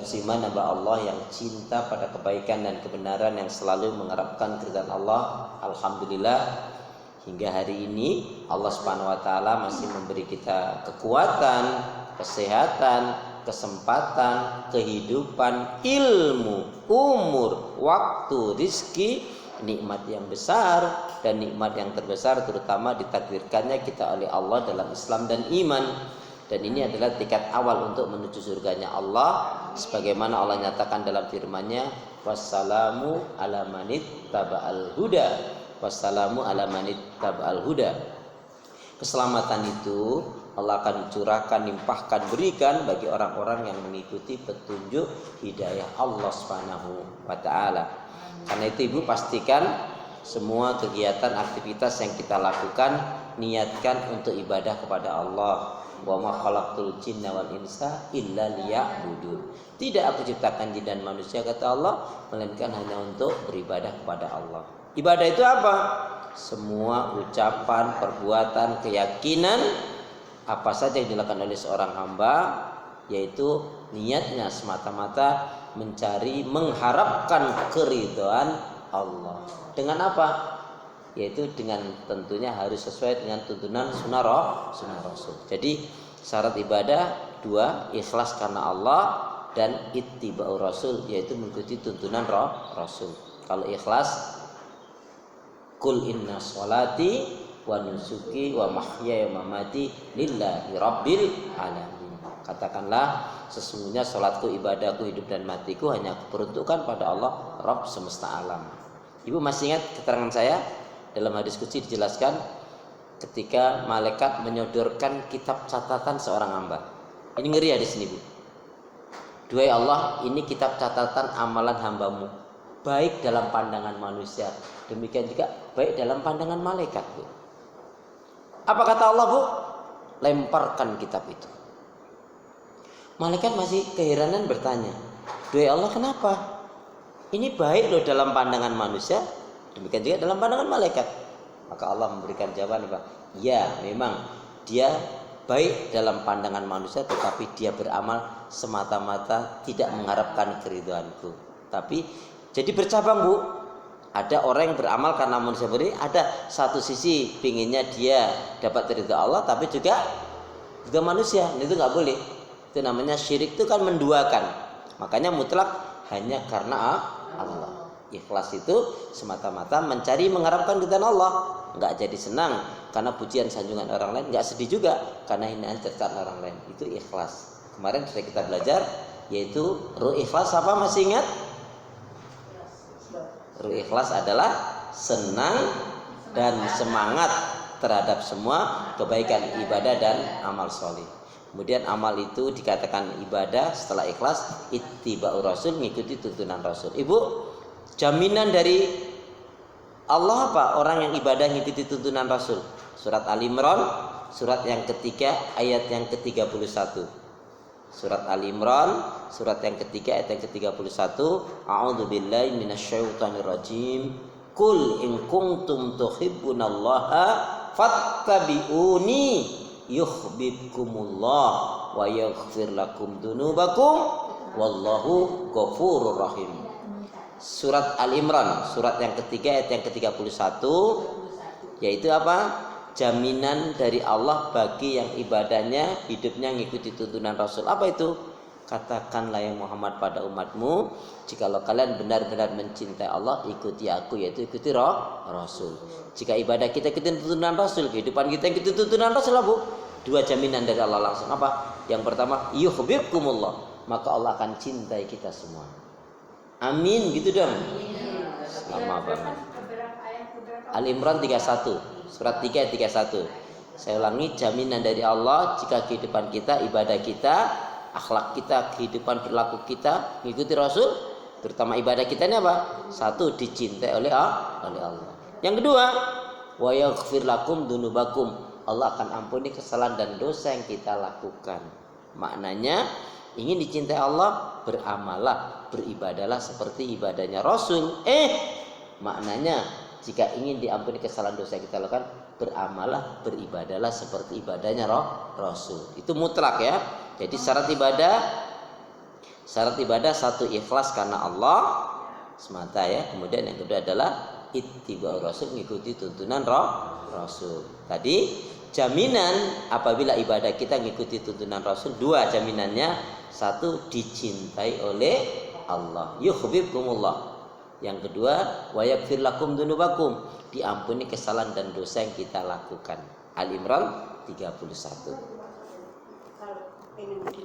musliman hamba Allah yang cinta pada kebaikan dan kebenaran, yang selalu mengharapkan keridhaan Allah. Alhamdulillah hingga hari ini Allah Subhanahu wa taala masih memberi kita kekuatan, kesehatan, kesempatan, kehidupan, ilmu, umur, waktu, rizki, nikmat yang besar dan nikmat yang terbesar terutama ditakdirkannya kita oleh Allah dalam Islam dan iman. Dan ini adalah tiket awal untuk menuju surganya Allah, sebagaimana Allah nyatakan dalam firman-Nya, wassalamu ala manit taba'al huda, wassalamu ala manit taba'al huda. Keselamatan itu Allah akan curahkan, limpahkan, berikan bagi orang-orang yang mengikuti petunjuk hidayah Allah Subhanahu wa taala. Karena itu Ibu pastikan semua kegiatan aktivitas yang kita lakukan niatkan untuk ibadah kepada Allah. Wa ma khalaqtul jinna wal insa illa liya'budun. Tidak aku ciptakan jin dan manusia, kata Allah, melainkan hanya untuk beribadah kepada Allah. Ibadah itu apa? Semua ucapan, perbuatan, keyakinan apa saja yang dilakukan oleh seorang hamba, yaitu niatnya semata-mata mencari, mengharapkan keridhaan Allah. Dengan apa? Yaitu dengan tentunya harus sesuai dengan tuntunan sunnah Rasul. Jadi syarat ibadah dua, ikhlas karena Allah dan ittiba'ur Rasul, yaitu mengikuti tuntunan Rasul. Kalau ikhlas, kul inna sholati wa nusuki wa mahyaya wa mamati lillahi rabbil alamin. Katakanlah sesungguhnya salatku, ibadahku, hidup dan matiku hanya kuperuntukkan pada Allah Rabb semesta alam. Ibu masih ingat keterangan saya? Dalam hadis qudsi dijelaskan ketika malaikat menyodorkan kitab catatan seorang hamba. Ini ngeri ya di sini, Bu. Duhai Allah, ini kitab catatan amalan hambamu, baik dalam pandangan manusia, demikian juga baik dalam pandangan malaikat, Bu. Apa kata Allah, Bu? Lemparkan kitab itu. Malaikat masih keheranan bertanya, duhai Allah, kenapa? Ini baik loh dalam pandangan manusia, demikian juga dalam pandangan malaikat. Maka Allah memberikan jawaban, Pak. Ya, memang dia baik dalam pandangan manusia, tetapi dia beramal semata-mata tidak mengharapkan keridhaanku. Tapi jadi bercabang, Bu. Ada orang yang beramal karena manusia beri, ada satu sisi pinginnya dia dapat ridha Allah, tapi juga manusia. Itu nggak boleh. Itu namanya syirik, itu kan menduakan. Makanya mutlak hanya karena Allah. Ikhlas itu semata-mata mencari, mengharapkan keridhaan Allah. Enggak jadi senang karena pujian sanjungan orang lain, enggak sedih juga karena hinaan cercaan orang lain. Itu ikhlas. Kemarin sudah kita belajar, yaitu ruh ikhlas apa, masih ingat? Ruh ikhlas adalah senang dan semangat terhadap semua kebaikan ibadah dan amal soleh. Kemudian amal itu dikatakan ibadah setelah ikhlas, ittiba'ur Rasul, mengikuti tuntunan Rasul. Ibu, jaminan dari Allah apa? Orang yang ibadah mengikuti tuntunan Rasul. Surat Al-Imran, surat yang ketiga, ayat yang ke-31. Surat Al-Imran, surat yang ketiga, ayat yang ke-31. A'udzubillahi minasyaitonirrajim. Qul in kuntum tuhibbunallaha fattabi'uni yuhibbukumullah wa yaghfir lakum dzunubakum wallahu ghafurur rahim. Surat Al-Imran, surat yang ketiga, ayat yang ke-31, yaitu apa? Jaminan dari Allah bagi yang ibadahnya, hidupnya mengikuti tuntunan Rasul. Apa itu? Katakanlah ya Muhammad pada umatmu, jikalau kalian benar-benar mencintai Allah, ikuti aku, yaitu ikuti Rasul. Jika ibadah kita ikuti tuntunan Rasul, kehidupan kita ikuti tuntunan Rasul, Bu. Dua jaminan dari Allah langsung. Apa? Yang pertama, yuhibbukumullah, maka Allah akan cintai kita semua. Amin, gitu dong. Lama banget. Al-Imran 31, surat 3 ayat 31. Saya ulangi, jaminan dari Allah jika kehidupan kita, ibadah kita, akhlak kita, kehidupan perilaku kita mengikuti Rasul, terutama ibadah kita ini apa? Satu, dicintai oleh Allah. Yang kedua, wa yaghfir lakum dzunubakum, Allah akan ampuni kesalahan dan dosa yang kita lakukan. Maknanya, ingin dicintai Allah, beramallah, beribadalah seperti ibadahnya Rasul. Maknanya jika ingin diampuni kesalahan dosa yang kita lakukan, beramallah, beribadalah seperti ibadahnya Rasul. Itu mutlak ya. Jadi syarat ibadah Syarat ibadah satu, ikhlas karena Allah semata ya. Kemudian yang kedua adalah ittiba'ur rasul, mengikuti tuntunan Rasul. Tadi jaminan apabila ibadah kita mengikuti tuntunan Rasul, dua jaminannya. Satu, dicintai oleh Allah, yuhibbukumullah. Yang kedua, wa yaghfir lakum dzunubakum, diampuni kesalahan dan dosa yang kita lakukan. Al-Imran 31.